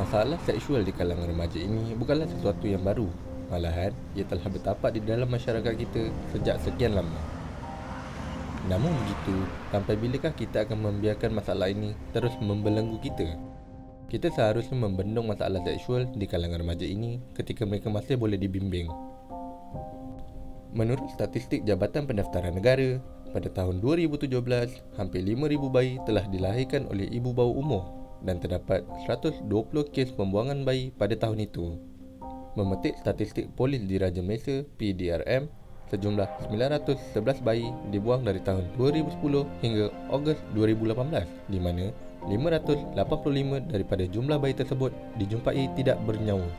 Masalah seksual di kalangan remaja ini bukanlah sesuatu yang baru. Malahan, ia telah bertapak di dalam masyarakat kita sejak sekian lama. Namun begitu, sampai bilakah kita akan membiarkan masalah ini terus membelenggu kita? Kita seharusnya membendung masalah seksual di kalangan remaja ini ketika mereka masih boleh dibimbing. Menurut statistik Jabatan Pendaftaran Negara, pada tahun 2017, hampir 5,000 bayi telah dilahirkan oleh ibu bawah umur dan terdapat 120 kes pembuangan bayi pada tahun itu. Memetik statistik Polis Diraja Malaysia (PDRM), sejumlah 911 bayi dibuang dari tahun 2010 hingga Ogos 2018, di mana 585 daripada jumlah bayi tersebut dijumpai tidak bernyawa.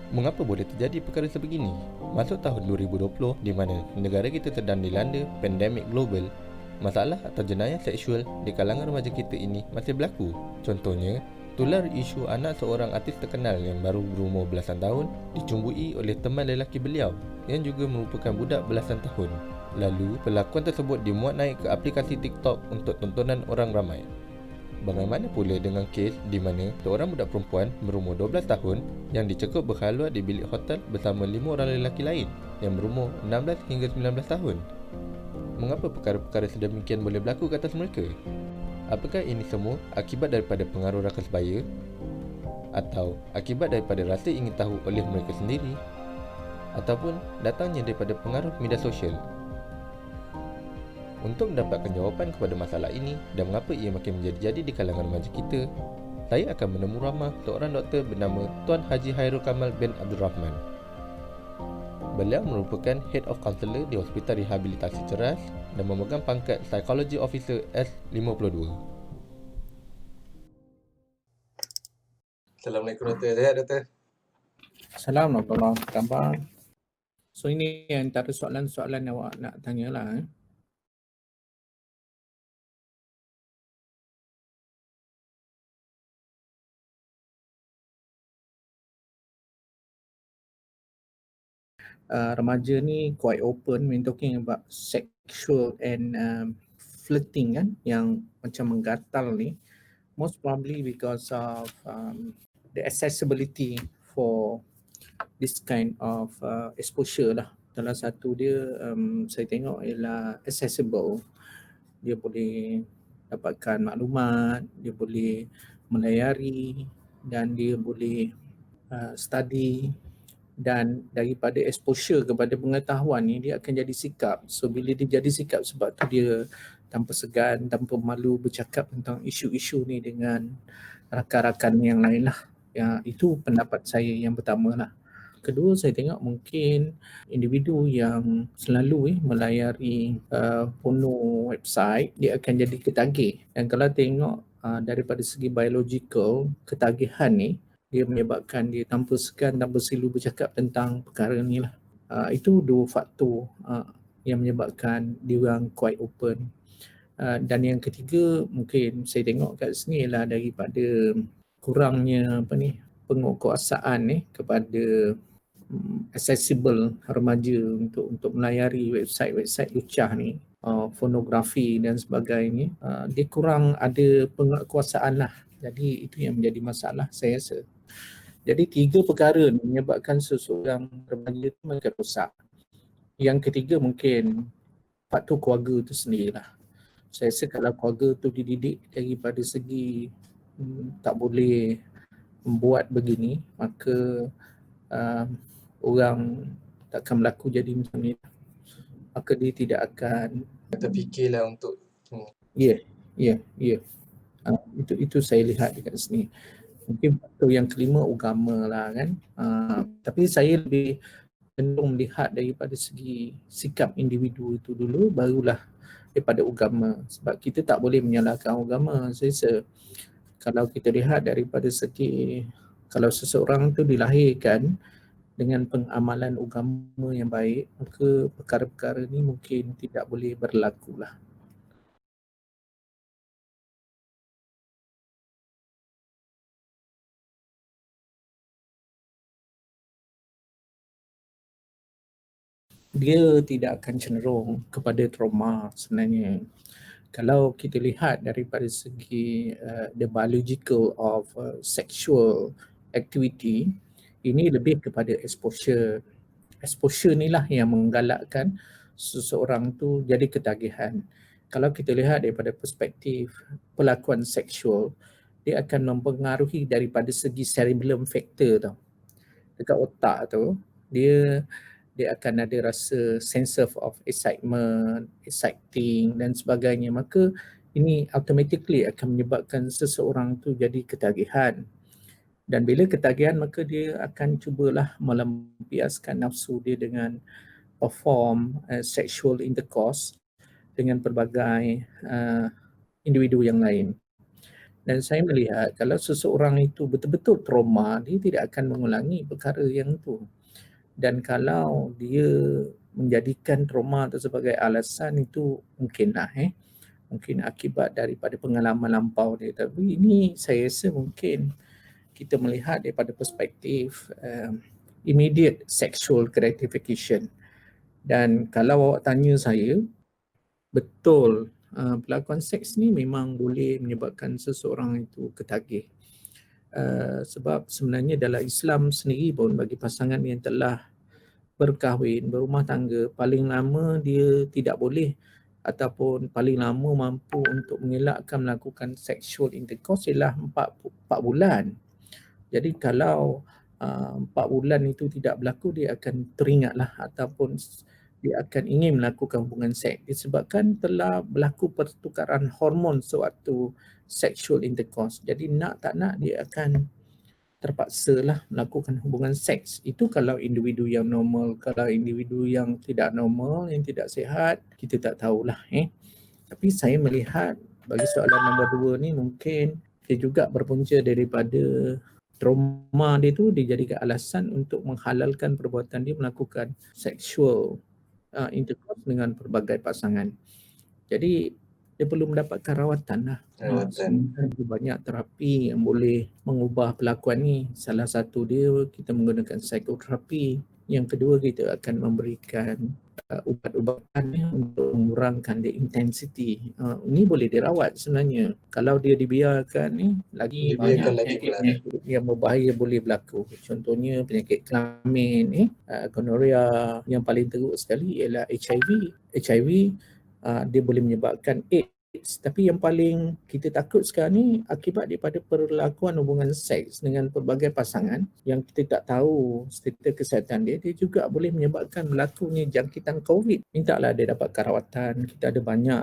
Mengapa boleh terjadi perkara sebegini? Masuk tahun 2020 di mana negara kita sedang dilanda pandemik global, masalah atau jenayah seksual di kalangan remaja kita ini masih berlaku. Contohnya, tular isu anak seorang artis terkenal yang baru berumur belasan tahun dicumbui oleh teman lelaki beliau yang juga merupakan budak belasan tahun. Lalu, pelakon tersebut dimuat naik ke aplikasi TikTok untuk tontonan orang ramai. Bagaimana pula dengan kes di mana seorang budak perempuan berumur 12 tahun yang dicekup berkhaluat di bilik hotel bersama 5 orang lelaki lain yang berumur 16 hingga 19 tahun? Mengapa perkara-perkara sedemikian boleh berlaku ke atas mereka? Apakah ini semua akibat daripada pengaruh rasa sebaya? Atau akibat daripada rasa ingin tahu oleh mereka sendiri? Ataupun datangnya daripada pengaruh media sosial? Untuk mendapatkan jawapan kepada masalah ini dan mengapa ia makin menjadi-jadi di kalangan remaja kita, saya akan menemu ramah seorang doktor bernama Tuan Haji Hairul Kamal bin Abdul Rahman. Beliau merupakan Head of Counselor di Hospital Rehabilitasi Ceras dan memegang pangkat Psychology Officer S52. Assalamualaikum Doktor. Sehat Doktor? Assalamualaikum warahmatullahi wabarakatuh. So ini antara soalan-soalan yang awak nak tanyalah. Remaja ni quite open when talking about sexual and flirting kan, yang macam menggatal ni, most probably because of the accessibility for this kind of exposure lah. Salah satu dia saya tengok ialah accessible. Dia boleh dapatkan maklumat, dia boleh melayari dan dia boleh study, dan daripada exposure kepada pengetahuan ni dia akan jadi sikap. So bila dia jadi sikap, sebab tu dia tanpa segan, tanpa malu bercakap tentang isu-isu ni dengan rakan-rakan yang lain lah. Ya, itu pendapat saya yang pertama lah. Kedua, saya tengok mungkin individu yang selalu melayari porno website, dia akan jadi ketagih. Dan kalau tengok daripada segi biological, ketagihan ni dia menyebabkan dia tanpa segan, tanpa silu bercakap tentang perkara ni lah. Itu dua faktor yang menyebabkan dia orang quite open. Dan yang ketiga, mungkin saya tengok kat sini ialah daripada kurangnya penguatkuasaan kepada accessible remaja untuk melayari website-website lucah ni, pornografi dan sebagainya. Dia kurang ada penguatkuasaan lah. Jadi itu yang menjadi masalah saya rasa. Jadi tiga perkara ni menyebabkan seseorang remaja itu makin rosak. Yang ketiga mungkin faktor keluarga tu sendirilah. Saya rasa kalau keluarga tu dididik daripada segi tak boleh membuat begini, maka orang takkan berlaku jadi macam ni. Maka dia tidak akan terfikirlah untuk Ya. Itu saya lihat dekat sini. Mungkin faktor yang kelima agama lah kan. Tapi saya lebih cenderung melihat daripada segi sikap individu itu dulu, barulah daripada agama. Sebab kita tak boleh menyalahkan agama. Saya rasa kalau kita lihat daripada segi, kalau seseorang tu dilahirkan dengan pengamalan agama yang baik, maka perkara-perkara ni mungkin tidak boleh berlaku lah. Dia tidak akan cenderung kepada trauma sebenarnya. Kalau kita lihat daripada segi the biological of sexual activity, ini lebih kepada exposure. Exposure inilah yang menggalakkan seseorang tu jadi ketagihan. Kalau kita lihat daripada perspektif pelakuan seksual, dia akan mempengaruhi daripada segi cerebellum factor tau. Dekat otak tu, dia akan ada rasa sense of excitement, exciting dan sebagainya. Maka ini automatically akan menyebabkan seseorang tu jadi ketagihan. Dan bila ketagihan, maka dia akan cubalah melampiaskan nafsu dia dengan perform sexual intercourse dengan pelbagai individu yang lain. Dan saya melihat kalau seseorang itu betul-betul trauma, dia tidak akan mengulangi perkara yang itu. Dan kalau dia menjadikan trauma itu sebagai alasan, itu mungkinlah mungkin akibat daripada pengalaman lampau dia. Tapi ini saya rasa mungkin kita melihat daripada perspektif immediate sexual gratification. Dan kalau awak tanya saya, betul pelakon seks ni memang boleh menyebabkan seseorang itu ketagih. Sebab sebenarnya dalam Islam sendiri pun bagi pasangan yang telah berkahwin, berumah tangga, paling lama dia tidak boleh ataupun paling lama mampu untuk mengelakkan melakukan sexual intercourse ialah 4 bulan. Jadi kalau 4 bulan itu tidak berlaku, dia akan teringatlah ataupun dia akan ingin melakukan hubungan seks disebabkan telah berlaku pertukaran hormon sewaktu sexual intercourse. Jadi nak tak nak dia akan terpaksalah melakukan hubungan seks. Itu kalau individu yang normal. Kalau individu yang tidak normal, yang tidak sihat, kita tak tahulah. Tapi saya melihat bagi soalan nombor 2 ni mungkin dia juga berpunca daripada trauma dia tu dijadikan alasan untuk menghalalkan perbuatan dia melakukan sexual intercourse dengan pelbagai pasangan. Jadi dia perlu mendapatkan rawatan lah. Ada banyak terapi yang boleh mengubah pelakuan ni. Salah satu dia kita menggunakan psikoterapi. Yang kedua kita akan memberikan ubat-ubatan untuk mengurangkan the intensity. Ini boleh dirawat sebenarnya. Kalau dia dibiarkan ni lagi banyak penyakit yang berbahaya boleh berlaku. Contohnya penyakit kelamin, gonorrhea, yang paling teruk sekali ialah HIV. HIV dia boleh menyebabkan AIDS. Tapi yang paling kita takut sekarang ni akibat daripada perlakuan hubungan seks dengan pelbagai pasangan yang kita tak tahu status kesihatan dia, dia juga boleh menyebabkan berlakunya jangkitan COVID. Mintalah dia dapat rawatan. Kita ada banyak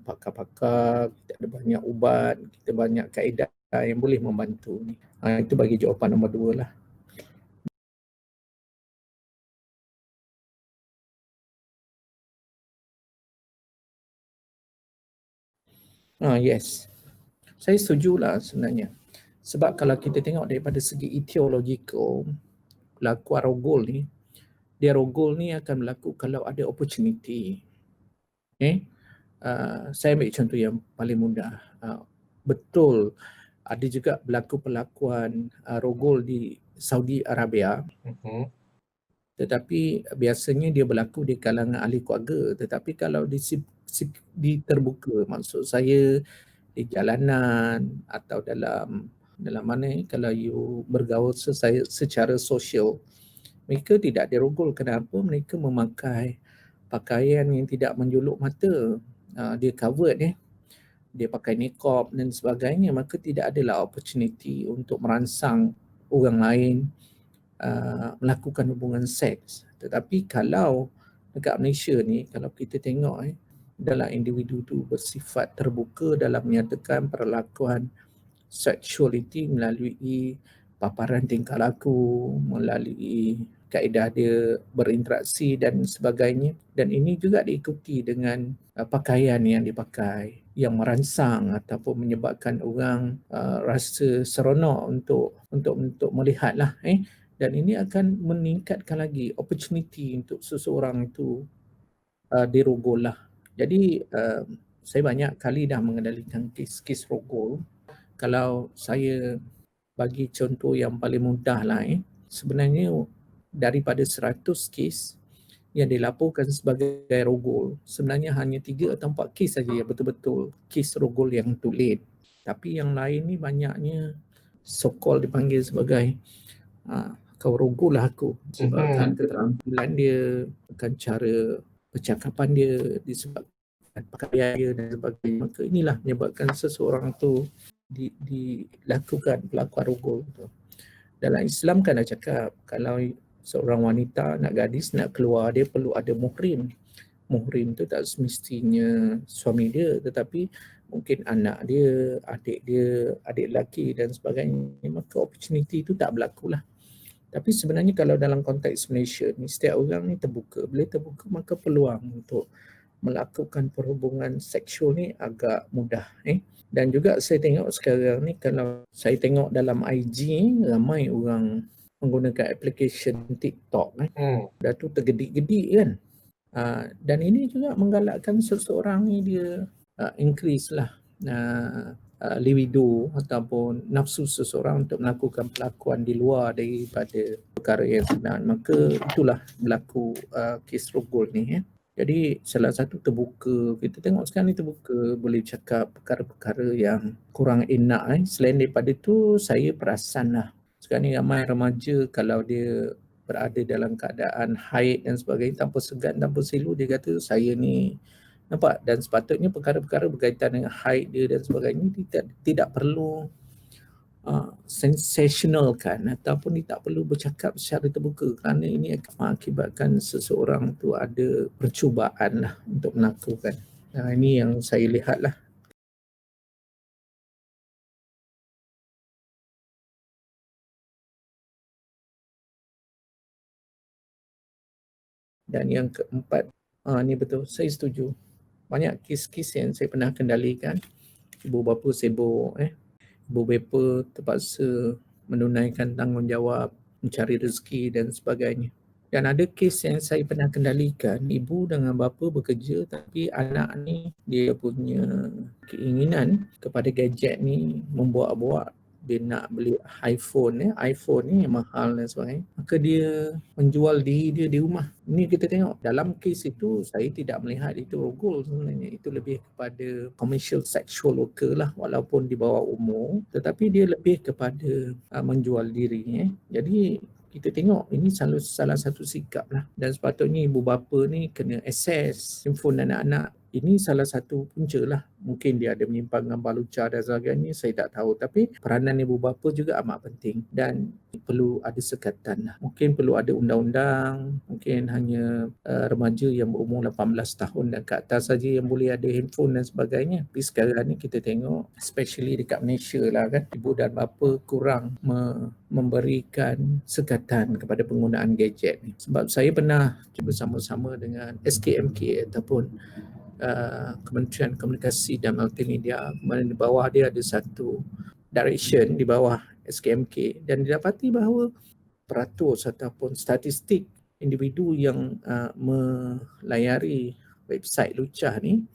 pakar-pakar, kita ada banyak ubat, kita banyak kaedah yang boleh membantu ni. Itu bagi jawapan nombor 2 lah. Yes. Saya setujulah sebenarnya. Sebab kalau kita tengok daripada segi etiological, pelakuan rogol ni, dia rogol ni akan berlaku kalau ada opportunity. Saya ambil contoh yang paling mudah. Betul, ada juga berlaku pelakuan rogol di Saudi Arabia. Tetapi biasanya dia berlaku di kalangan ahli keluarga. Tetapi kalau di terbuka, maksud saya di jalanan atau dalam mana kalau you bergaul secara sosial, mereka tidak dirogol. Kenapa? Mereka memakai pakaian yang tidak menjuluk mata. Dia covered dia pakai niqab dan sebagainya, maka tidak adalah opportunity untuk merangsang orang lain melakukan hubungan seks. Tetapi kalau dekat Malaysia ni, kalau kita tengok dalam individu tu bersifat terbuka dalam menyatakan perlakuan sexuality melalui paparan tingkah laku, melalui kaedah dia berinteraksi dan sebagainya. Dan ini juga diikuti dengan pakaian yang dipakai yang merangsang ataupun menyebabkan orang rasa seronok untuk melihatlah. Dan ini akan meningkatkan lagi opportunity untuk seseorang itu dirogol lah. Jadi saya banyak kali dah mengendalikan kes-kes rogol. Kalau saya bagi contoh yang paling mudah lah, sebenarnya daripada 100 kes, yang dilaporkan sebagai rogol. Sebenarnya hanya 3 atau 4 kes saja yang betul-betul kes rogol yang tulen. Tapi yang lain ni banyaknya so-called dipanggil sebagai kau rogol lah aku sebabkan keterampilan dia, bukan cara percakapan dia, disebabkan pakaian dia dan sebagainya. Maka inilah menyebabkan seseorang tu dilakukan pelakuan rogol tu. Dalam Islam kan dah cakap kalau seorang wanita nak gadis nak keluar dia perlu ada muhrim. Muhrim tu tak semestinya suami dia tetapi mungkin anak dia, adik dia, adik lelaki dan sebagainya. Maka opportunity tu tak berlaku lah. Tapi sebenarnya kalau dalam konteks Malaysia ni setiap orang ni terbuka. Bila terbuka maka peluang untuk melakukan perhubungan seksual ni agak mudah. Dan juga saya tengok sekarang ni kalau saya tengok dalam IG ramai orang menggunakan aplikasi TikTok dah tu tergedik-gedik kan. Dan ini juga menggalakkan seseorang ni dia increase lah libido ataupun nafsu seseorang untuk melakukan pelakuan di luar daripada perkara yang sebenar. Maka itulah berlaku kes rogol ni. Jadi salah satu terbuka, kita tengok sekarang ni terbuka, boleh cakap perkara-perkara yang kurang enak. Selain daripada tu, saya perasan lah. Sekarang ni ramai remaja kalau dia berada dalam keadaan haid dan sebagainya, tanpa segan, tanpa silu, dia kata saya ni nampak. Dan sepatutnya perkara-perkara berkaitan dengan haid dia dan sebagainya tidak perlu sensationalkan ataupun tak perlu bercakap secara terbuka kerana ini akan mengakibatkan seseorang tu ada percubaan lah untuk melakukan. Ini yang saya lihat lah. Dan yang keempat, ni betul, saya setuju. Banyak kes-kes yang saya pernah kendalikan, ibu bapa sibuk, ibu bapa terpaksa menunaikan tanggungjawab, mencari rezeki dan sebagainya. Dan ada kes yang saya pernah kendalikan, ibu dengan bapa bekerja tapi anak ni dia punya keinginan kepada gadget ni membuat-buat. Dia nak beli iPhone ni yang mahal dan sebagainya. Maka dia menjual diri dia di rumah. Ini kita tengok dalam kes itu saya tidak melihat itu rogol sebenarnya. Itu lebih kepada commercial sexual worker lah walaupun di bawah umur. Tetapi dia lebih kepada menjual diri. Jadi kita tengok ini salah satu sikap lah. Dan sepatutnya ibu bapa ni kena access handphone anak-anak. Ini salah satu punca lah. Mungkin dia ada menyimpan gambar lucah dan sebagainya, saya tak tahu. Tapi peranan ibu bapa juga amat penting dan perlu ada sekatan lah. Mungkin perlu ada undang-undang, mungkin hanya remaja yang berumur 18 tahun dan ke atas saja yang boleh ada handphone dan sebagainya. Tapi sekarang ni kita tengok, especially dekat Malaysia lah kan, ibu dan bapa kurang memberikan sekatan kepada penggunaan gadget ni. Sebab saya pernah bersama-sama dengan SKMK ataupun Kementerian Komunikasi dan Multimedia, mana di bawah dia ada satu direction di bawah SKMK dan didapati bahawa peratus ataupun statistik individu yang melayari website lucah ni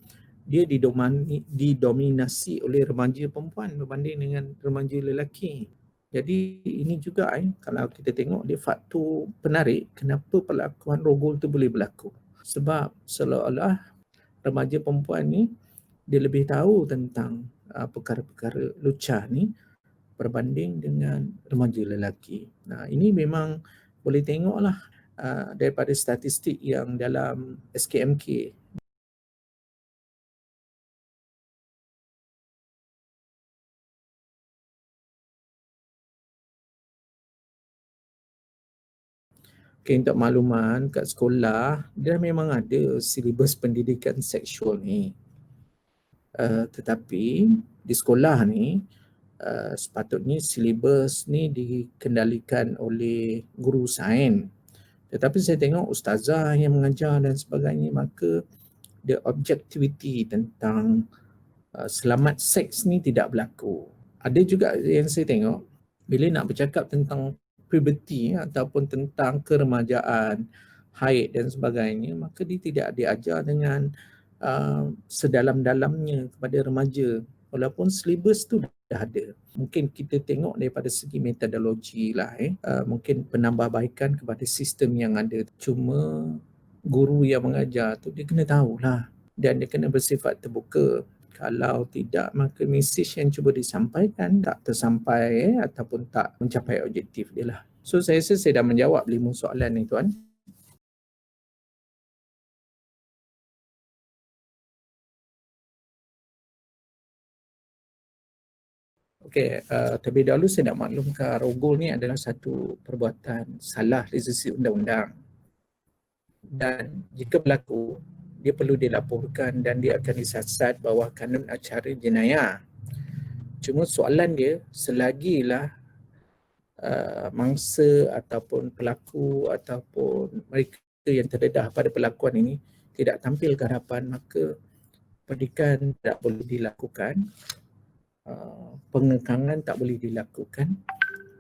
dia didominasi oleh remaja perempuan berbanding dengan remaja lelaki. Jadi ini juga kalau kita tengok dia faktor penarik kenapa pelakuan rogol tu boleh berlaku. Sebab seolah-olah remaja perempuan ni dia lebih tahu tentang perkara-perkara lucah ni berbanding dengan remaja lelaki. Ini memang boleh tengoklah daripada statistik yang dalam SKMK. Okay, untuk makluman kat sekolah dia memang ada silibus pendidikan seksual ni. Tetapi di sekolah ni sepatutnya silibus ni dikendalikan oleh guru sains. Tetapi saya tengok ustazah yang mengajar dan sebagainya, maka the objectivity tentang selamat seks ni tidak berlaku. Ada juga yang saya tengok bila nak bercakap tentang puberty ataupun tentang keremajaan, haid dan sebagainya, maka dia tidak diajar dengan sedalam-dalamnya kepada remaja walaupun silibus tu dah ada. Mungkin kita tengok daripada segi metodologi lah, mungkin penambahbaikan kepada sistem yang ada. Cuma guru yang mengajar tu dia kena tahulah dan dia kena bersifat terbuka. Kalau tidak, maka mesej yang cuba disampaikan tak tersampai ataupun tak mencapai objektif dia lah. So saya rasa saya dah menjawab 5 soalan ni tuan. Okey, terlebih dahulu saya nak maklumkan rogol ni adalah satu perbuatan salah dari sisi undang-undang. Dan jika berlaku, dia perlu dilaporkan dan dia akan disiasat bawah kanun acara jenayah. Cuma soalan dia, selagilah mangsa ataupun pelaku ataupun mereka yang terdedah pada pelakuan ini tidak tampil ke hadapan, maka pendidikan tak boleh dilakukan, pengekangan tak boleh dilakukan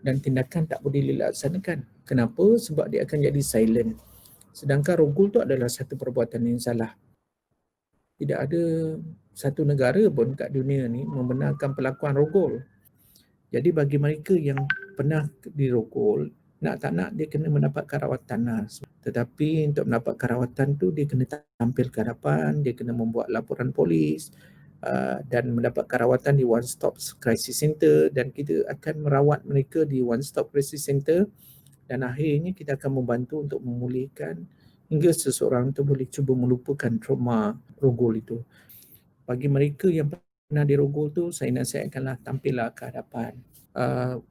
dan tindakan tak boleh dilaksanakan. Kenapa? Sebab dia akan jadi silent. Sedangkan rogol tu adalah satu perbuatan yang salah. Tidak ada satu negara pun kat dunia ni membenarkan pelakuan rogol. Jadi bagi mereka yang pernah dirogol, nak tak nak dia kena mendapatkan rawatan lah. Tetapi untuk mendapatkan rawatan tu dia kena tampil ke hadapan, dia kena membuat laporan polis dan mendapatkan rawatan di One Stop Crisis Center, dan kita akan merawat mereka di One Stop Crisis Center dan akhirnya kita akan membantu untuk memulihkan hingga seseorang tu boleh cuba melupakan trauma rogol itu. Bagi mereka yang pernah dirogol tu, saya nasihatkanlah tampillah ke hadapan.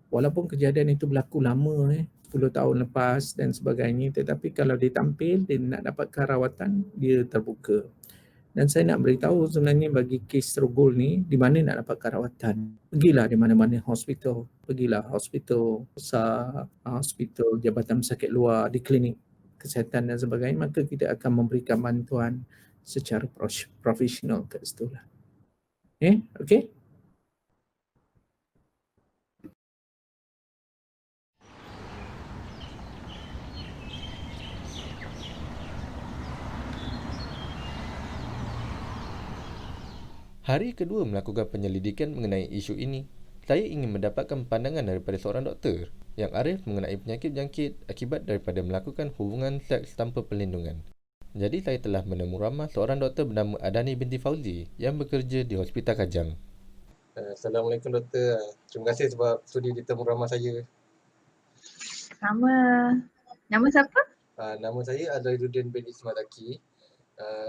Walaupun kejadian itu berlaku lama 10 tahun lepas dan sebagainya, tetapi kalau dia tampil, dia nak dapatkan rawatan, dia terbuka. Dan saya nak beritahu sebenarnya bagi kes rogol ni, di mana nak dapatkan rawatan. Pergilah di mana-mana hospital. Pergilah hospital besar, hospital Jabatan Pesakit Luar, di klinik kesihatan dan sebagainya, maka kita akan memberikan bantuan secara profesional kat situ lah. Okay? Hari kedua melakukan penyelidikan mengenai isu ini, saya ingin mendapatkan pandangan daripada seorang doktor yang arif mengenai penyakit jangkit akibat daripada melakukan hubungan seks tanpa perlindungan. Jadi saya telah menemu ramah seorang doktor bernama Adani binti Fauzi yang bekerja di Hospital Kajang. Assalamualaikum doktor. Terima kasih sebab sudi ditemu ramah saya. Sama. Nama siapa? Nama saya Azairuddin bin Ismail Aki.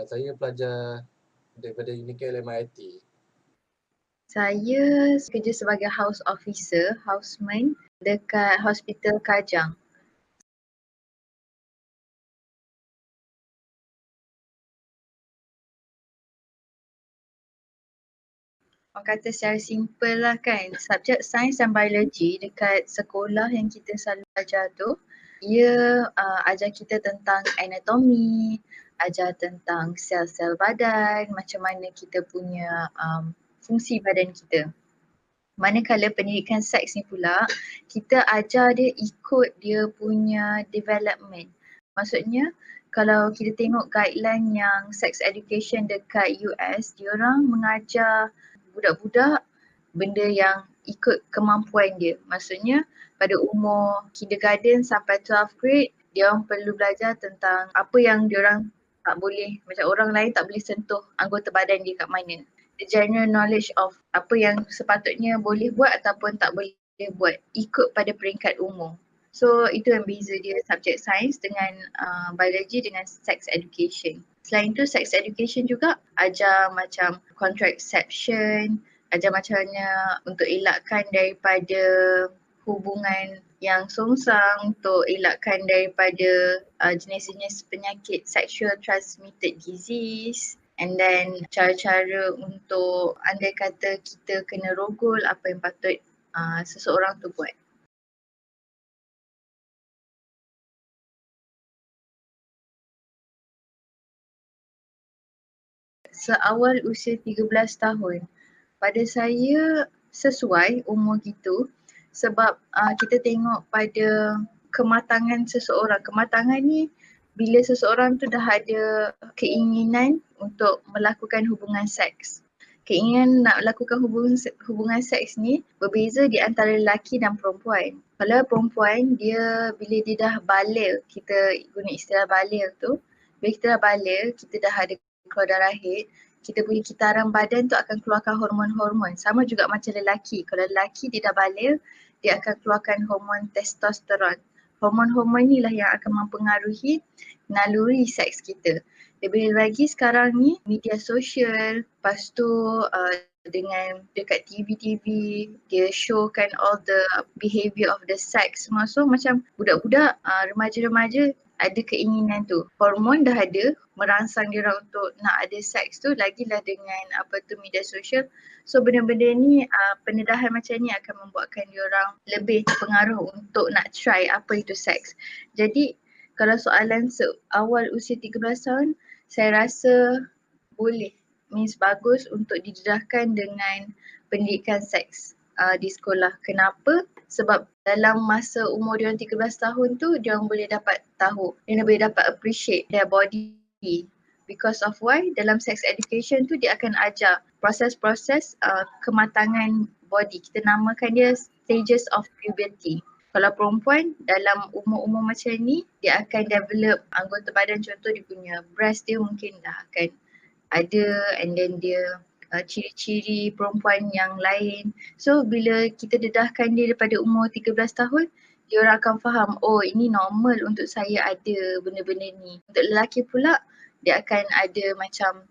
Saya pelajar daripada Unicare MIT. Saya kerja sebagai house officer, houseman dekat Hospital Kajang. Orang kata secara simple lah kan, subjek sains dan biologi dekat sekolah yang kita selalu ajar tu, ia ajar kita tentang anatomi, ajar tentang sel-sel badan, macam mana kita punya fungsi badan kita. Manakala pendidikan seks ni pula, kita ajar dia ikut dia punya development. Maksudnya, kalau kita tengok guideline yang sex education dekat US, diorang mengajar budak-budak benda yang ikut kemampuan dia. Maksudnya, pada umur kindergarten sampai 12th grade, diorang perlu belajar tentang apa yang diorang tak boleh, macam orang lain tak boleh sentuh anggota badan dia kat mana. The general knowledge of apa yang sepatutnya boleh buat ataupun tak boleh buat ikut pada peringkat umur. So itu yang beza dia subjek sains dengan biologi dengan sex education. Selain tu sex education juga ajar macam contraception, ajar macam mana untuk elakkan daripada hubungan yang songsang, untuk elakkan daripada jenis-jenis penyakit sexual transmitted disease. And then cara-cara untuk andai kata kita kena rogol, apa yang patut seseorang tu buat. Seawal usia 13 tahun, pada saya sesuai umur gitu sebab kita tengok pada kematangan seseorang. Kematangan ni bila seseorang tu dah ada keinginan untuk melakukan hubungan seks. Keinginan nak lakukan hubungan seks ni berbeza di antara lelaki dan perempuan. Kalau perempuan, dia bila dia dah baligh, kita guna istilah baligh tu, bila kita dah balik, kita dah ada keluar darah haid, kita punya kitaran badan tu akan keluarkan hormon-hormon. Sama juga macam lelaki. Kalau lelaki dia dah balik, dia akan keluarkan hormon testosteron. Hormon-hormon ni lah yang akan mempengaruhi naluri seks kita. Lebih lagi sekarang ni media sosial, lepas tu dengan dekat TV-TV dia showkan all the behaviour of the sex semua. So macam budak-budak, remaja-remaja ada keinginan tu. Hormon dah ada, merangsang dia orang untuk nak ada seks tu, lagilah dengan media sosial. So benda-benda ni, pendedahan macam ni akan membuatkan dia orang lebih terpengaruh untuk nak try apa itu seks. Jadi kalau soalan awal usia 13 tahun, saya rasa boleh, means bagus untuk didedahkan dengan pendidikan seks di sekolah. Kenapa? Sebab dalam masa umur dia orang 13 tahun tu, dia orang boleh dapat tahu, dia boleh dapat appreciate their body. Because of why? Dalam sex education tu dia akan ajar proses-proses kematangan body. Kita namakan dia stages of puberty. Kalau perempuan dalam umur-umur macam ni, dia akan develop anggota badan, contoh dia punya breast dia mungkin dah akan ada, and then dia ciri-ciri perempuan yang lain. So bila kita dedahkan dia daripada umur 13 tahun, dia orang akan faham, oh ini normal untuk saya ada benda-benda ni. Untuk lelaki pula, dia akan ada macam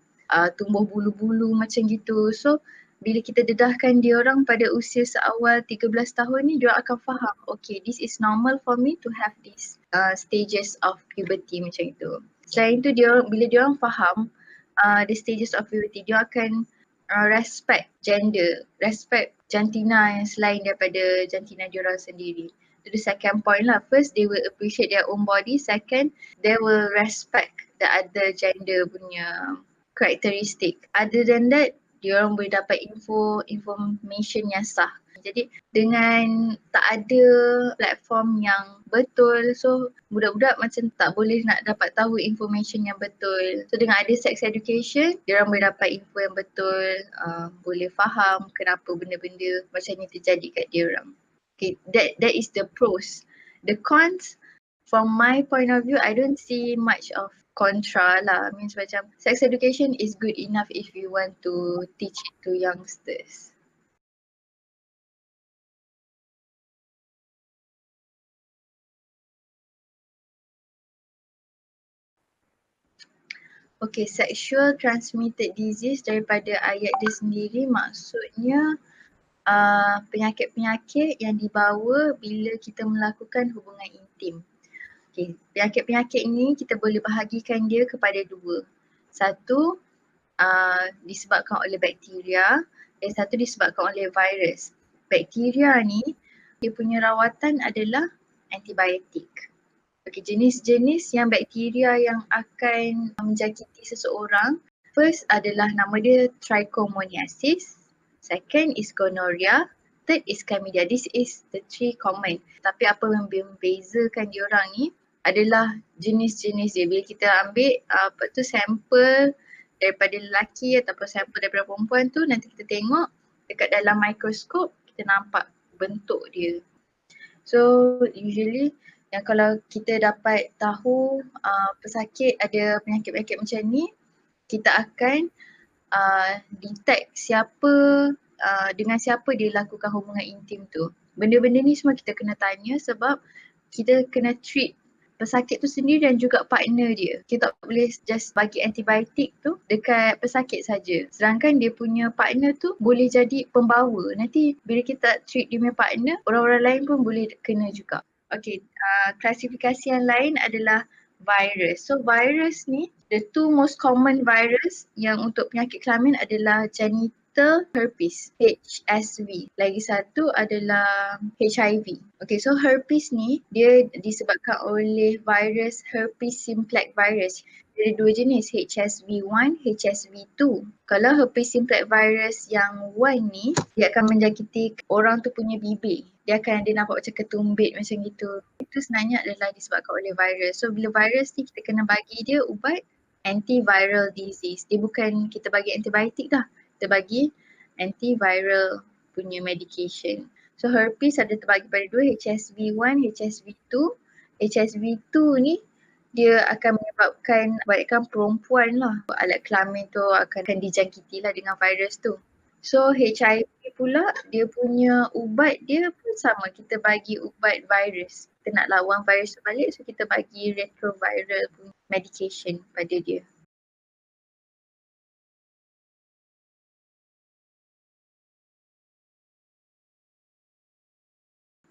tumbuh bulu-bulu macam gitu. So bila kita dedahkan dia orang pada usia seawal 13 tahun ni, dia akan faham, okay, this is normal for me to have these stages of puberty macam itu. Selain tu bila dia orang faham the stages of puberty, dia akan respect gender, respect jantina yang selain daripada jantina dia orang sendiri. Itu the second point lah. First, they will appreciate their own body. Second, they will respect the other gender punya karakteristik. Other than that, dia orang boleh dapat information yang sah. Jadi dengan tak ada platform yang betul, so budak-budak macam tak boleh nak dapat tahu information yang betul. So dengan ada sex education, dia orang boleh dapat info yang betul, boleh faham kenapa benda-benda macam ni terjadi kat dia orang. Okay, that is the pros. The cons, from my point of view, I don't see much of kontra lah. Means macam sex education is good enough if you want to teach it to youngsters. Okay, sexual transmitted disease daripada ayat dia sendiri maksudnya penyakit-penyakit yang dibawa bila kita melakukan hubungan intim. Okay, penyakit-penyakit ini kita boleh bahagikan dia kepada dua. Satu, disebabkan oleh bakteria, dan satu disebabkan oleh virus. Bakteria ni, dia punya rawatan adalah antibiotik. Okay, jenis-jenis yang bakteria yang akan menjangkiti seseorang, first adalah nama dia trichomoniasis, second is gonorrhea, third is chlamydia. This is the three common. Tapi apa yang membezakan diorang ni adalah jenis-jenis dia. Bila kita ambil sampel daripada lelaki ataupun sampel daripada perempuan tu, nanti kita tengok dekat dalam mikroskop, kita nampak bentuk dia. So usually yang kalau kita dapat tahu pesakit ada penyakit-penyakit macam ni, kita akan detect dengan siapa dia lakukan hubungan intim tu. Benda-benda ni semua kita kena tanya sebab kita kena treat pesakit tu sendiri dan juga partner dia. Kita tak boleh just bagi antibiotik tu dekat pesakit saja. Sedangkan dia punya partner tu boleh jadi pembawa. Nanti bila kita treat dia punya partner, orang-orang lain pun boleh kena juga. Okay, klasifikasi yang lain adalah virus. So virus ni, the two most common virus yang untuk penyakit kelamin adalah genital herpes, HSV. Lagi satu adalah HIV. Okay, so herpes ni dia disebabkan oleh virus herpes simplex virus. Ada dua jenis, HSV1, HSV2. Kalau herpes simplex virus yang 1 ni, dia akan menjangkiti orang tu punya bibir. Dia akan ada nampak macam ketumbit macam gitu. Itu sebenarnya adalah disebabkan oleh virus. So bila virus ni kita kena bagi dia ubat antiviral disease. Dia bukan kita bagi antibiotik dah. Kita bagi antiviral punya medication. So herpes ada terbagi pada dua, HSV1, HSV2. HSV2 ni dia akan menyebabkan kebaikan perempuan lah. Alat kelamin tu akan dijangkiti lah dengan virus tu. So HIV pula dia punya ubat dia pun sama, kita bagi ubat virus. Kita nak lawan virus tu balik, so kita bagi retroviral punya medication pada dia.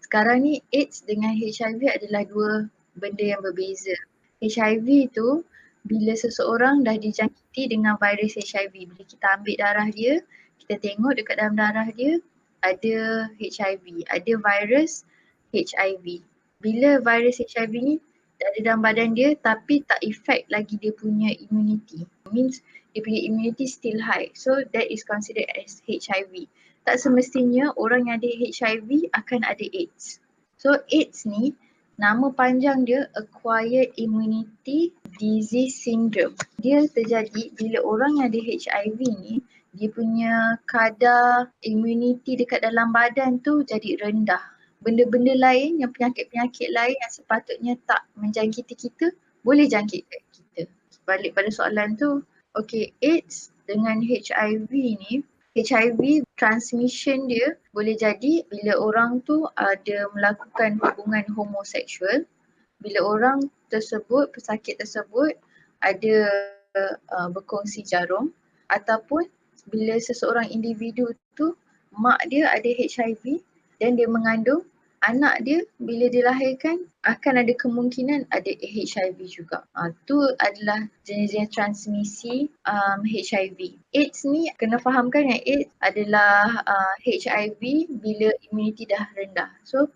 Sekarang ni AIDS dengan HIV adalah dua benda yang berbeza. HIV tu bila seseorang dah dijangkiti dengan virus HIV, bila kita ambil darah dia, kita tengok dekat dalam darah dia ada HIV, ada virus HIV. Bila virus HIV ni dah ada dalam badan dia tapi tak effect lagi dia punya immunity. Means dia punya immunity still high. So that is considered as HIV. Tak semestinya orang yang ada HIV akan ada AIDS. So AIDS ni nama panjang dia Acquired Immunity Disease Syndrome. Dia terjadi bila orang yang ada HIV ni dia punya kadar immunity dekat dalam badan tu jadi rendah. Benda-benda lain yang penyakit-penyakit lain yang sepatutnya tak menjangkiti kita boleh jangkit kita. Balik pada soalan tu, okay, AIDS dengan HIV ni, HIV transmission dia boleh jadi bila orang tu ada melakukan hubungan homoseksual, bila orang tersebut, pesakit tersebut ada berkongsi jarum, ataupun bila seseorang individu tu mak dia ada HIV dan dia mengandung, anak dia bila dilahirkan akan ada kemungkinan ada HIV juga. Tu adalah jenis-jenis transmisi HIV. AIDS ni kena fahamkan yang AIDS adalah HIV bila immunity dah rendah. So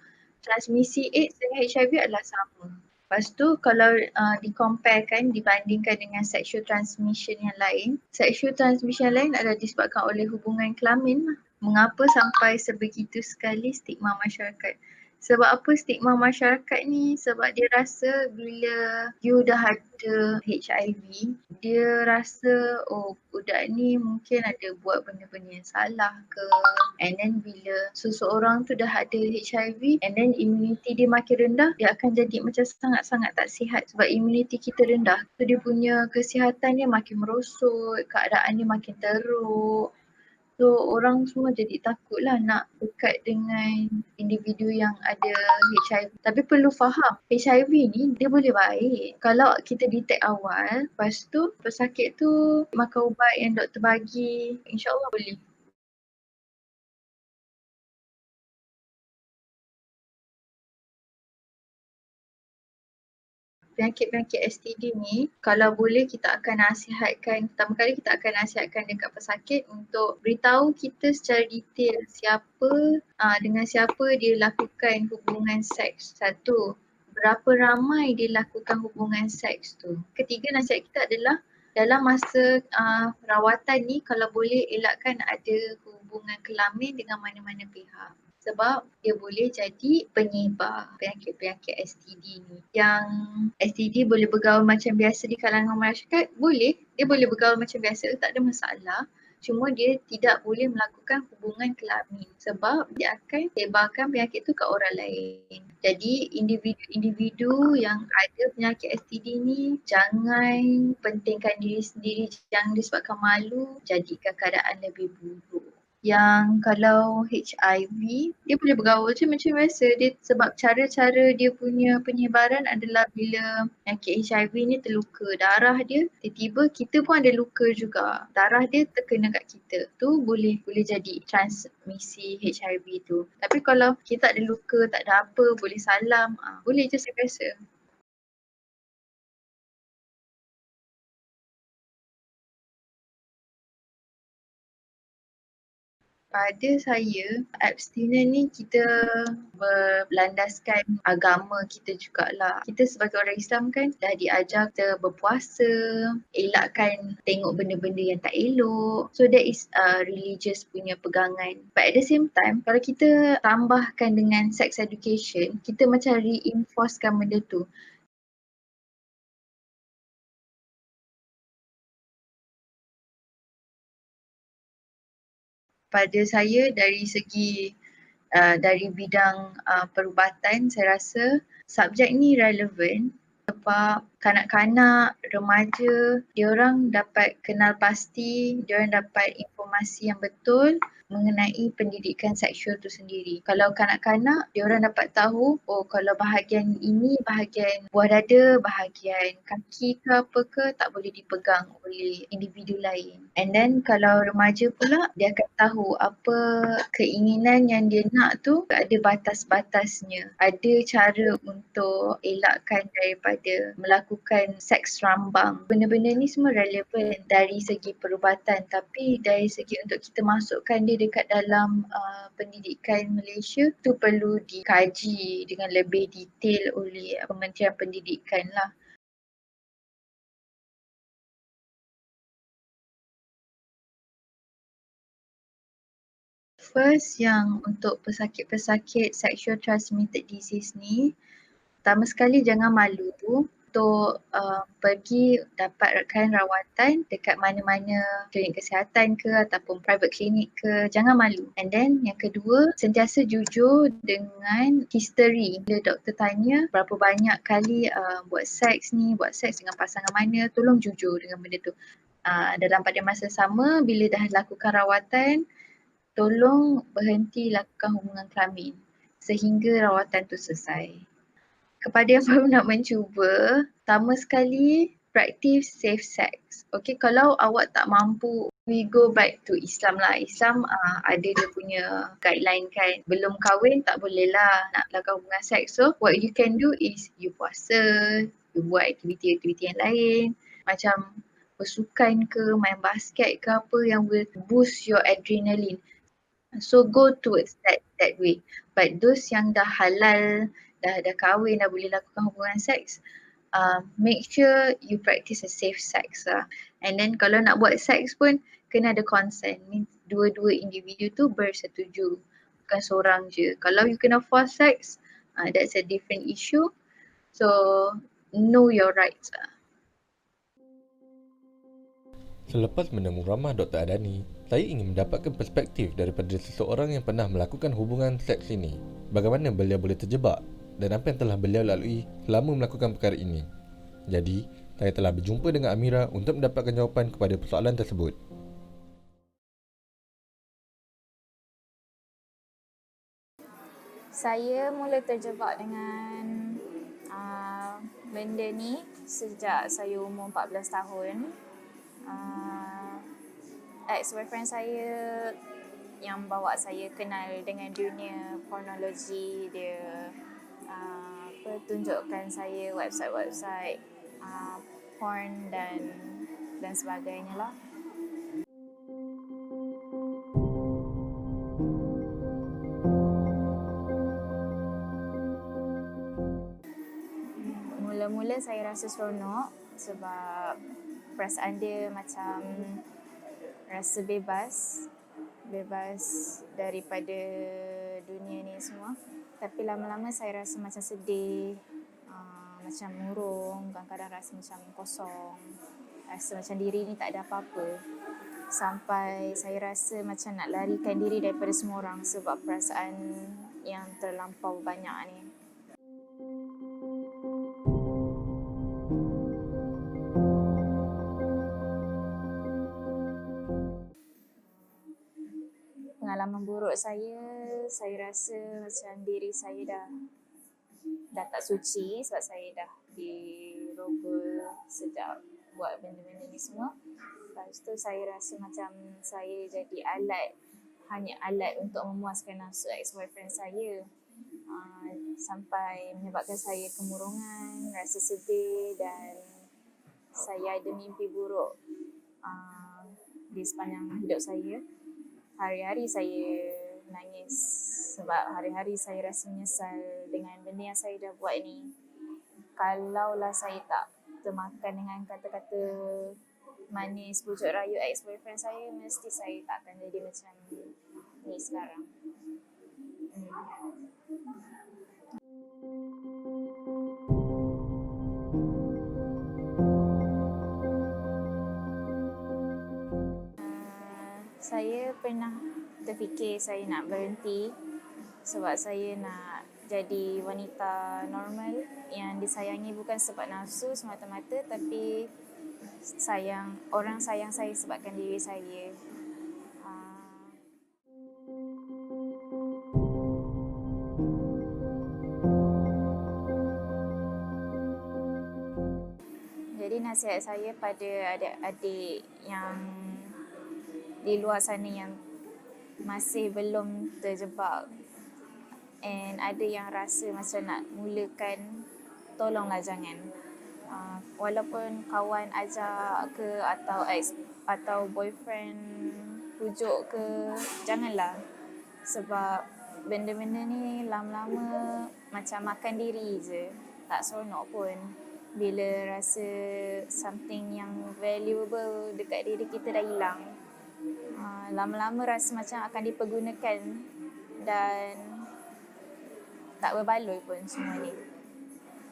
transmisi AIDS dengan HIV adalah sama. Lepas tu kalau dikomparekan, dibandingkan dengan sexual transmission yang lain, sexual transmission yang lain adalah disebabkan oleh hubungan kelamin. Mengapa sampai sebegitu sekali stigma masyarakat? Sebab apa stigma masyarakat ni? Sebab dia rasa bila you dah ada HIV, dia rasa oh budak ni mungkin ada buat benda-benda yang salah ke. And then bila seseorang tu dah ada HIV and then immunity dia makin rendah, dia akan jadi macam sangat-sangat tak sihat sebab immunity kita rendah. So dia punya kesihatan dia makin merosot, keadaan dia makin teruk. So orang semua jadi takutlah nak dekat dengan individu yang ada HIV. Tapi perlu faham HIV ni dia boleh baik kalau kita detect awal, lepas tu pesakit tu makan ubat yang doktor bagi, insyaAllah boleh. Penyakit-penyakit STD ni kalau boleh kita akan nasihatkan, pertama kali kita akan nasihatkan dekat pesakit untuk beritahu kita secara detail siapa dengan siapa dia lakukan hubungan seks. Satu, berapa ramai dia lakukan hubungan seks tu. Ketiga, nasihat kita adalah dalam masa rawatan ni kalau boleh elakkan ada hubungan kelamin dengan mana-mana pihak. Sebab dia boleh jadi penyebar penyakit-penyakit STD ni. Yang STD boleh bergaul macam biasa di kalangan masyarakat, boleh. Dia boleh bergaul macam biasa, tak ada masalah. Cuma dia tidak boleh melakukan hubungan kelamin sebab dia akan sebarkan penyakit tu ke orang lain. Jadi individu-individu yang ada penyakit STD ni jangan pentingkan diri sendiri, jangan disebabkan malu jadikan keadaan lebih buruk. Yang kalau HIV, dia boleh bergaul je macam biasa. Dia sebab cara-cara dia punya penyebaran adalah bila penyakit HIV ni terluka darah dia, tiba-tiba kita pun ada luka juga. Darah dia terkena kat kita. Tu boleh jadi transmisi HIV tu. Tapi kalau kita tak ada luka, tak ada apa, boleh salam, boleh je saya rasa. Pada saya, abstinence ni kita berlandaskan agama kita jugalah. Kita sebagai orang Islam kan dah diajar kita berpuasa, elakkan tengok benda-benda yang tak elok. So that is religious punya pegangan. But at the same time, kalau kita tambahkan dengan sex education, kita macam reinforcekan benda tu. Pada saya dari segi dari bidang perubatan, saya rasa subjek ni relevan sebab kanak-kanak, remaja, diorang dapat kenal pasti, diorang dapat informasi yang betul mengenai pendidikan seksual tu sendiri. Kalau kanak-kanak, diorang dapat tahu, oh kalau bahagian ini, bahagian buah dada, bahagian kaki ke apa ke, tak boleh dipegang oleh individu lain. And then kalau remaja pula, dia akan tahu apa keinginan yang dia nak tu ada batas-batasnya. Ada cara untuk elakkan daripada melakukan seks rambang. Benda-benda ni semua relevan dari segi perubatan, tapi dari segi untuk kita masukkan dia dekat dalam pendidikan Malaysia tu perlu dikaji dengan lebih detail oleh Kementerian Pendidikan lah. First, yang untuk pesakit-pesakit sexual transmitted disease ni, pertama sekali jangan malu untuk pergi dapatkan rawatan dekat mana-mana klinik kesihatan ke ataupun private clinic ke, jangan malu. And then yang kedua, sentiasa jujur dengan history. Bila doktor tanya berapa banyak kali buat seks dengan pasangan mana, tolong jujur dengan benda tu. Dalam pada masa sama, bila dah lakukan rawatan, tolong berhenti lakukan hubungan kelamin sehingga rawatan tu selesai. Kepada yang baru nak mencuba, pertama sekali practice safe sex. Okay, kalau awak tak mampu, we go back to Islam lah. Islam ada dia punya guideline kan. Belum kahwin tak boleh lah nak lakukan hubungan seks. So what you can do is you puasa, you buat aktiviti-aktiviti yang lain. Macam bersukan ke, main basket ke apa yang will boost your adrenaline. So go towards that way. But those yang dah halal, dah kahwin, dah boleh lakukan hubungan seks, make sure you practice a safe sex lah. And then kalau nak buat seks pun kena ada consent. Means dua-dua individu tu bersetuju. Bukan seorang je. Kalau you kena force sex, that's a different issue. So know your rights lah. Selepas mendengar ramah Dr. Adani, saya ingin mendapatkan perspektif daripada seseorang yang pernah melakukan hubungan seks ini. Bagaimana beliau boleh terjebak dan apa yang telah beliau lalui selama melakukan perkara ini. Jadi, saya telah berjumpa dengan Amira untuk mendapatkan jawapan kepada persoalan tersebut. Saya mula terjebak dengan benda ni sejak saya umur 14 tahun. Ex-boyfriend saya yang bawa saya kenal dengan dunia pornologi. Dia tunjukkan saya website-website porn dan sebagainya lah. Mula-mula saya rasa seronok sebab perasaan dia macam rasa bebas daripada dunia ni semua. Tapi lama-lama saya rasa macam sedih, macam murung, kadang-kadang rasa macam kosong, rasa macam diri ni tak ada apa-apa. Sampai saya rasa macam nak larikan diri daripada semua orang sebab perasaan yang terlampau banyak ni. Pengalaman buruk saya rasa macam diri saya dah tak suci sebab saya dah dirogol sejak buat benda-benda ni semua. Lepas tu saya rasa macam saya jadi hanya alat untuk memuaskan nafsu ex-boyfriend saya. Sampai menyebabkan saya kemurungan, rasa sedih dan saya ada mimpi buruk di sepanjang hidup saya. Hari-hari saya nangis sebab hari-hari saya rasa menyesal dengan benda yang saya dah buat ni. Kalaulah saya tak termakan dengan kata-kata manis pucuk rayu ex-boyfriend saya, mesti saya tak akan jadi macam ni sekarang. Saya pernah terfikir saya nak berhenti sebab saya nak jadi wanita normal yang disayangi bukan sebab nafsu semata-mata, tapi orang sayang saya sebabkan diri saya. Jadi nasihat saya pada adik-adik yang di luar sana yang masih belum terjebak and ada yang rasa macam nak mulakan, tolonglah jangan. Walaupun kawan ajak ke atau ex atau boyfriend pujuk ke, janganlah. Sebab benda-benda ni lama-lama macam makan diri je, tak seronok pun. Bila rasa something yang valuable dekat diri kita dah hilang, lama-lama rasa macam akan dipergunakan dan tak berbaloi pun semua ni.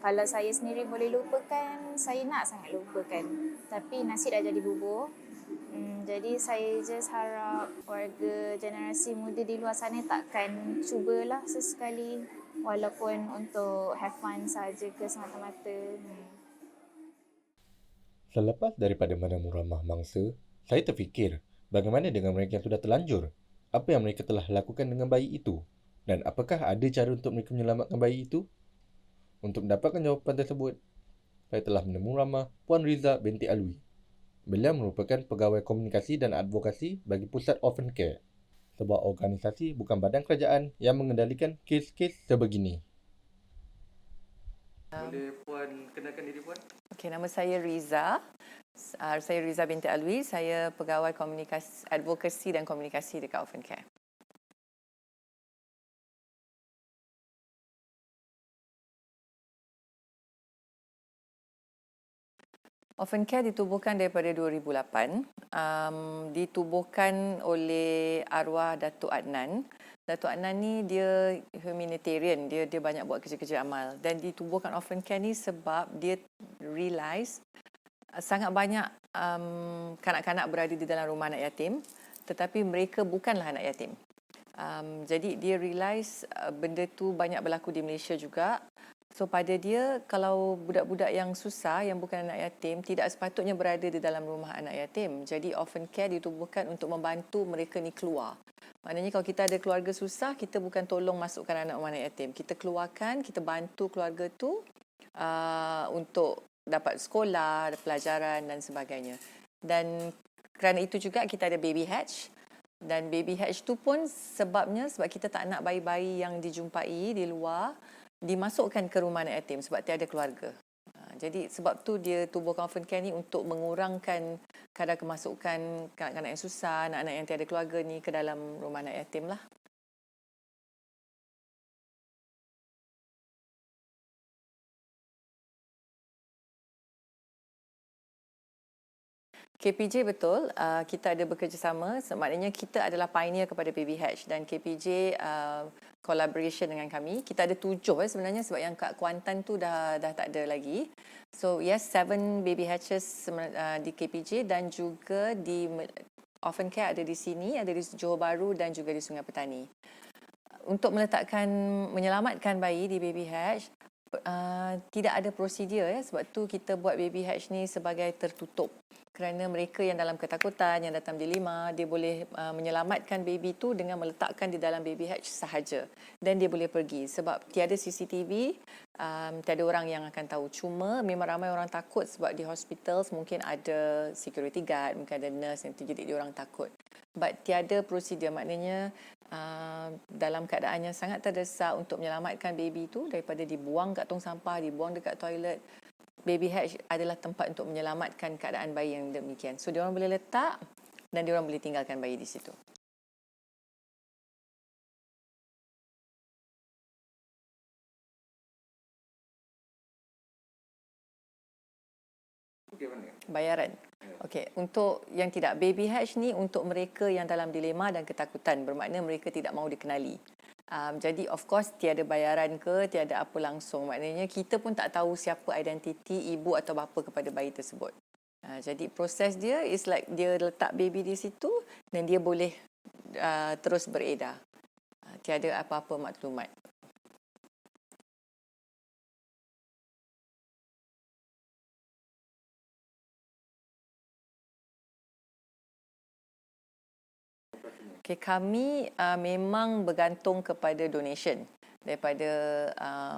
Kalau saya sendiri boleh lupakan, saya nak sangat lupakan. Tapi nasi dah jadi bubur. Jadi saya just harap warga generasi muda di luar sana takkan cubalah sesekali, walaupun untuk have fun saja ke semata-mata. Selepas daripada menamu ramah mangsa, saya terfikir bagaimana dengan mereka yang sudah terlanjur? Apa yang mereka telah lakukan dengan bayi itu? Dan apakah ada cara untuk mereka menyelamatkan bayi itu? Untuk mendapatkan jawapan tersebut, saya telah menemu ramah Puan Riza binti Alwi. Beliau merupakan pegawai komunikasi dan advokasi bagi Pusat Orphan Care, sebuah organisasi bukan badan kerajaan yang mengendalikan kes-kes sebegini. Boleh Puan kenalkan diri Puan? Okey, nama saya Riza. Saya Riza binti Alwi. Saya pegawai komunikasi, advokasi dan komunikasi dekat Orphan Care. Orphan Care ditubuhkan daripada 2008. Ditubuhkan oleh arwah Datuk Adnan. Datuk Adnan ni dia humanitarian, dia banyak buat kerja-kerja amal. Dan ditubuhkan Orphan Care ni sebab dia realise sangat banyak kanak-kanak berada di dalam rumah anak yatim, tetapi mereka bukanlah anak yatim. Jadi dia realise benda tu banyak berlaku di Malaysia juga. So pada dia, kalau budak-budak yang susah, yang bukan anak yatim, tidak sepatutnya berada di dalam rumah anak yatim. Jadi Orphan Care ditubuhkan untuk membantu mereka ni keluar. Maknanya kalau kita ada keluarga susah, kita bukan tolong masukkan anak rumah anak yatim. Kita keluarkan, kita bantu keluarga tu untuk dapat sekolah, pelajaran dan sebagainya. Dan kerana itu juga kita ada baby hatch. Dan baby hatch tu pun sebab kita tak nak bayi-bayi yang dijumpai di luar dimasukkan ke rumah anak yatim sebab tiada keluarga. Jadi sebab tu dia tubuhkan Orphan Care ni untuk mengurangkan kadar kemasukan kanak-kanak yang susah, anak-anak yang tiada keluarga ni ke dalam rumah anak yatim lah. KPJ betul, kita ada bekerjasama, maknanya kita adalah pioneer kepada Baby Hatch dan KPJ collaboration dengan kami. Kita ada 7 sebenarnya sebab yang kat Kuantan tu dah tak ada lagi. So yes, 7 Baby Hatches di KPJ dan juga di Orphan Care ada di sini, ada di Johor Bahru dan juga di Sungai Petani. Untuk menyelamatkan bayi di Baby Hatch, tidak ada prosedur sebab tu kita buat Baby Hatch ni sebagai tertutup. Kerana mereka yang dalam ketakutan, yang datang dilema, dia boleh menyelamatkan baby tu dengan meletakkan di dalam baby hatch sahaja. Dan dia boleh pergi. Sebab tiada CCTV, tiada orang yang akan tahu. Cuma memang ramai orang takut sebab di hospital mungkin ada security guard, mungkin ada nurse yang tu, jadi dia orang takut. But tiada prosedur, maknanya dalam keadaan yang sangat terdesak untuk menyelamatkan baby tu daripada dibuang kat tong sampah, dibuang dekat toilet. Baby hatch adalah tempat untuk menyelamatkan keadaan bayi yang demikian. So, diorang boleh letak dan diorang boleh tinggalkan bayi di situ. Bayaran. Okey, untuk yang tidak, baby hatch ni untuk mereka yang dalam dilema dan ketakutan, bermakna mereka tidak mahu dikenali. Jadi of course tiada bayaran ke, tiada apa langsung. Maknanya kita pun tak tahu siapa identiti ibu atau bapa kepada bayi tersebut. Jadi proses dia is like dia letak baby di situ dan dia boleh terus beredar. Tiada apa-apa maklumat. Okay, kami memang bergantung kepada donation daripada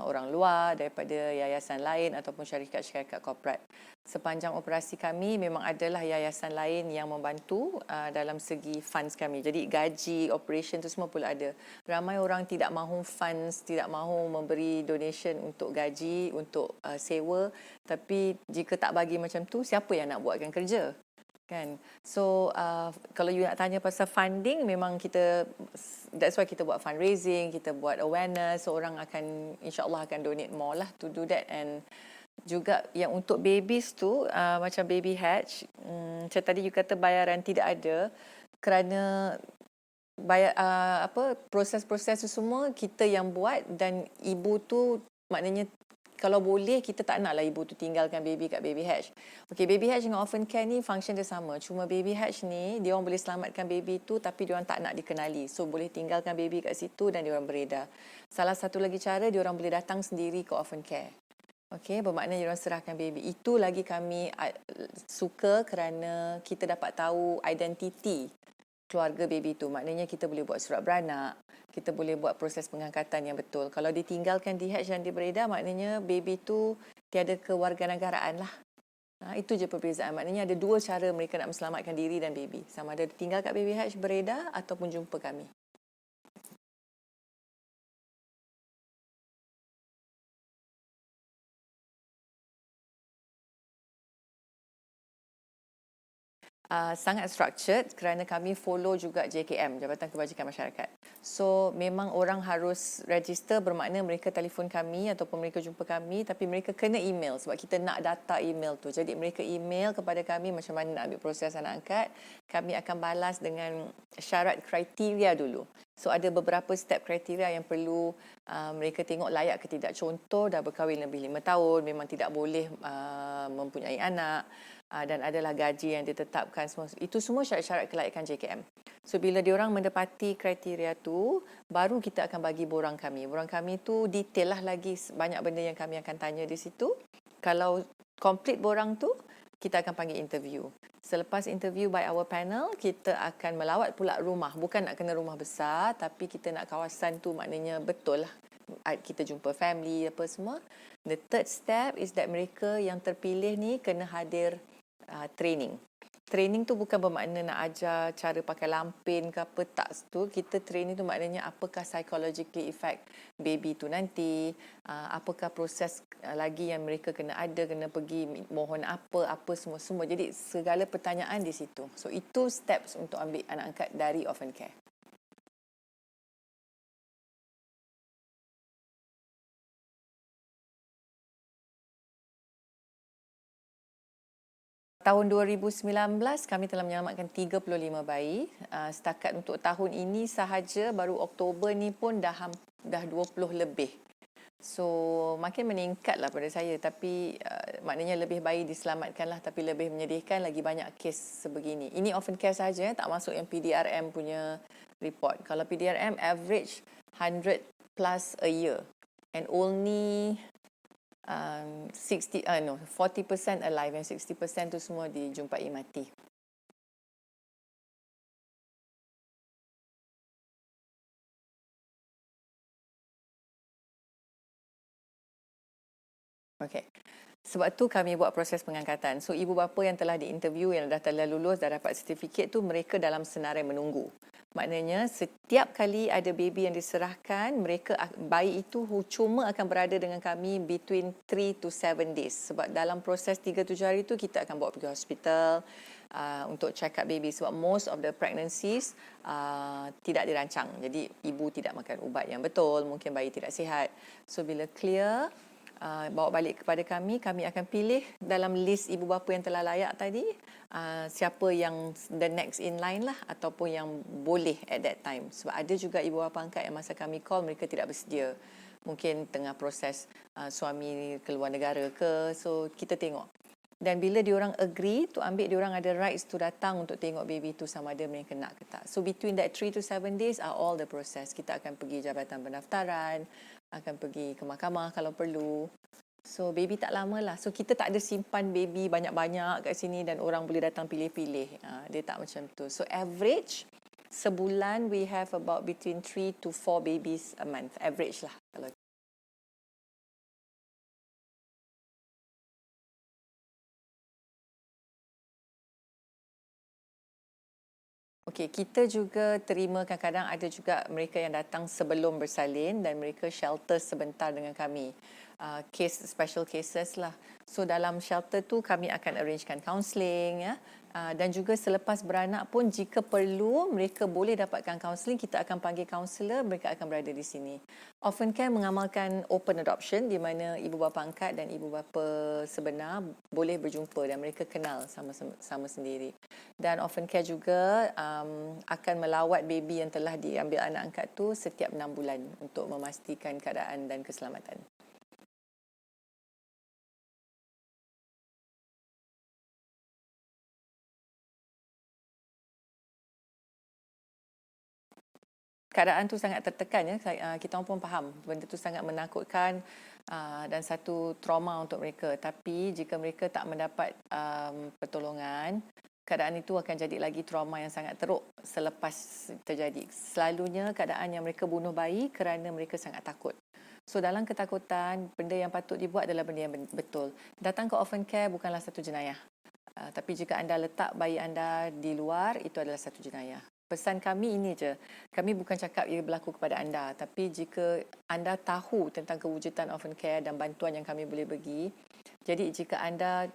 orang luar, daripada yayasan lain ataupun syarikat-syarikat korporat. Sepanjang operasi kami memang adalah yayasan lain yang membantu dalam segi funds kami. Jadi gaji, operation tu semua pula ada. Ramai orang tidak mahu funds, tidak mahu memberi donation untuk gaji, untuk sewa. Tapi jika tak bagi macam tu, siapa yang nak buatkan kerja? Kan? So kalau you nak tanya pasal funding, memang kita, that's why kita buat fundraising, kita buat awareness, so orang akan insyaAllah akan donate more lah to do that. And juga yang untuk babies tu macam baby hatch, macam tadi you kata bayaran tidak ada, kerana proses-proses tu semua kita yang buat, dan ibu tu maknanya kalau boleh kita tak naklah ibu tu tinggalkan baby kat baby hatch. Okay, baby hatch dengan orphan care ni function dia sama. Cuma baby hatch ni dia orang boleh selamatkan baby tu tapi dia orang tak nak dikenali. So boleh tinggalkan baby kat situ dan dia orang beredar. Salah satu lagi cara, dia orang boleh datang sendiri ke orphan care. Okay, bermakna dia orang serahkan baby. Itu lagi kami suka kerana kita dapat tahu identiti keluarga baby tu. Maknanya kita boleh buat surat beranak, kita boleh buat proses pengangkatan yang betul. Kalau ditinggalkan di hatch dan dia beredar, maknanya baby tu tiada kewarganegaraan lah. Itu je perbezaan. Maknanya ada dua cara mereka nak menyelamatkan diri dan baby. Sama ada tinggal kat baby hatch beredar ataupun jumpa kami. Sangat structured kerana kami follow juga JKM, Jabatan Kebajikan Masyarakat. So memang orang harus register, bermakna mereka telefon kami ataupun mereka jumpa kami, tapi mereka kena email sebab kita nak data email tu. Jadi mereka email kepada kami macam mana nak ambil proses anak angkat. Kami akan balas dengan syarat kriteria dulu. So ada beberapa step kriteria yang perlu mereka tengok layak ke tidak. Contoh, dah berkahwin lebih 5 tahun, memang tidak boleh mempunyai anak, dan adalah gaji yang ditetapkan semua. Itu semua syarat-syarat kelayakan JKM. So bila diorang mendapati kriteria tu, baru kita akan bagi borang kami. Borang kami tu detail lah lagi, banyak benda yang kami akan tanya di situ. Kalau complete borang tu, kita akan panggil interview. Selepas interview by our panel, kita akan melawat pula rumah. Bukan nak kena rumah besar, tapi kita nak kawasan tu maknanya betul lah. Kita jumpa family apa semua. The third step is that mereka yang terpilih ni kena hadir training. Training tu bukan bermakna nak ajar cara pakai lampin ke apa, tak tu. Kita training tu maknanya apakah psychologically effect baby tu nanti, apakah proses lagi yang mereka kena ada, kena pergi mohon apa semua. Jadi segala pertanyaan di situ. So itu steps untuk ambil anak angkat dari orphan care. Tahun 2019 kami telah menyelamatkan 35 bayi. Setakat untuk tahun ini sahaja baru Oktober ni pun dah 20 lebih. So makin meningkat lah pada saya, tapi maknanya lebih bayi diselamatkan lah, tapi lebih menyedihkan lagi banyak kes sebegini. Ini orphan care sahaja, tak masuk yang PDRM punya report. Kalau PDRM average 100 plus a year and only 40% alive and 60% tu semua dijumpai mati. Okey. Sebab tu kami buat proses pengangkatan. So ibu bapa yang telah diinterview, yang dah telah lulus, dah dapat sertifikat tu, mereka dalam senarai menunggu. Maknanya setiap kali ada baby yang diserahkan, bayi itu cuma akan berada dengan kami between 3 to 7 days. Sebab dalam proses 3-7 hari itu kita akan bawa pergi hospital untuk check up baby. Sebab most of the pregnancies tidak dirancang. Jadi ibu tidak makan ubat yang betul, mungkin bayi tidak sihat. So bila clear, bawa balik kepada kami akan pilih dalam list ibu bapa yang telah layak tadi, siapa yang the next in line lah, ataupun yang boleh at that time. Sebab ada juga ibu bapa angkat yang masa kami call mereka tidak bersedia, mungkin tengah proses suami keluar negara ke. So kita tengok, dan bila diorang agree tu ambil, diorang ada rights tu datang untuk tengok baby tu sama ada mereka nak ke tak. So between that 3 to 7 days are all the process. Kita akan pergi jabatan pendaftaran, akan pergi ke mahkamah kalau perlu. So baby tak lama lah. So kita tak ada simpan baby banyak-banyak kat sini dan orang boleh datang pilih-pilih. Dia tak macam tu. So average sebulan we have about between 3 to 4 babies a month, average lah. Kalau okey, kita juga terima kadang-kadang ada juga mereka yang datang sebelum bersalin dan mereka shelter sebentar dengan kami. Case special cases lah. So dalam shelter tu kami akan arrangekan counselling ya. Dan juga selepas beranak pun jika perlu mereka boleh dapatkan counselling, kita akan panggil kaunselor, mereka akan berada di sini. Orphan Care mengamalkan open adoption di mana ibu bapa angkat dan ibu bapa sebenar boleh berjumpa dan mereka kenal sama sendiri. Dan Orphan Care juga akan melawat baby yang telah diambil anak angkat tu setiap 6 bulan untuk memastikan keadaan dan keselamatan. Keadaan tu sangat tertekan ya. Kita pun faham benda tu sangat menakutkan dan satu trauma untuk mereka. Tapi jika mereka tak mendapat pertolongan, keadaan itu akan jadi lagi trauma yang sangat teruk selepas terjadi. Selalunya keadaan yang mereka bunuh bayi kerana mereka sangat takut. So dalam ketakutan, benda yang patut dibuat adalah benda yang betul. Datang ke Orphan Care bukanlah satu jenayah. Tapi jika anda letak bayi anda di luar, itu adalah satu jenayah. Pesan kami ini je, kami bukan cakap ia berlaku kepada anda, tapi jika anda tahu tentang kewujudan Orphan Care dan bantuan yang kami boleh bagi, jadi jika anda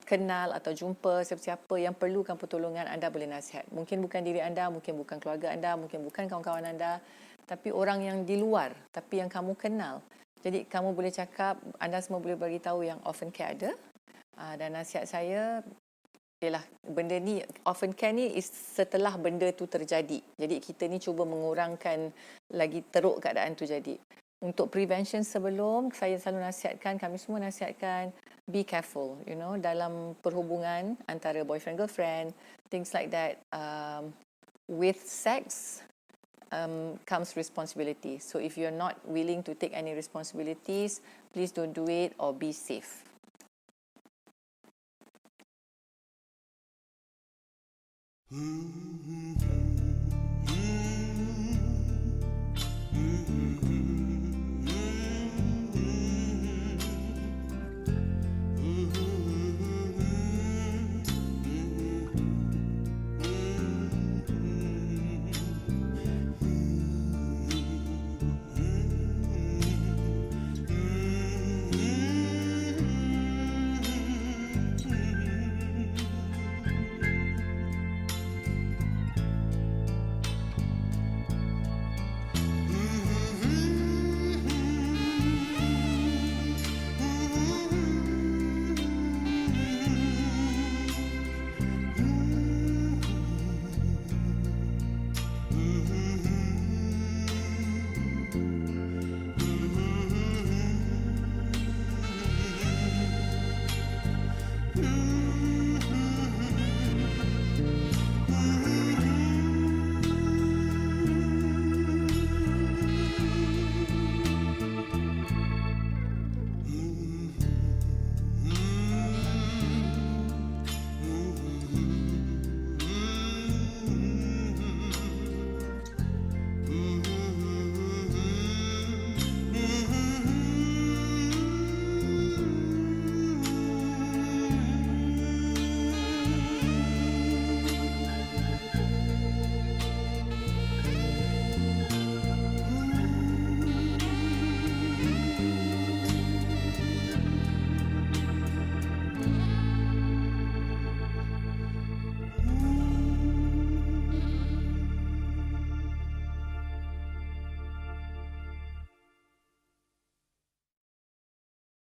kenal atau jumpa siapa-siapa yang perlukan pertolongan, anda boleh nasihat. Mungkin bukan diri anda, mungkin bukan keluarga anda, mungkin bukan kawan-kawan anda, tapi orang yang di luar, tapi yang kamu kenal. Jadi kamu boleh cakap, anda semua boleh beritahu yang Orphan Care ada. Dan nasihat saya, ialah benda ni, Orphan Care ni setelah benda tu terjadi. Jadi kita ni cuba mengurangkan lagi teruk keadaan tu jadi. Untuk prevention sebelum, saya selalu nasihatkan, kami semua nasihatkan, be careful, dalam perhubungan antara boyfriend, girlfriend, things like that. With sex comes responsibility. So if you're not willing to take any responsibilities, please don't do it or be safe. Mm-hmm. Mm-hmm. Mm-hmm.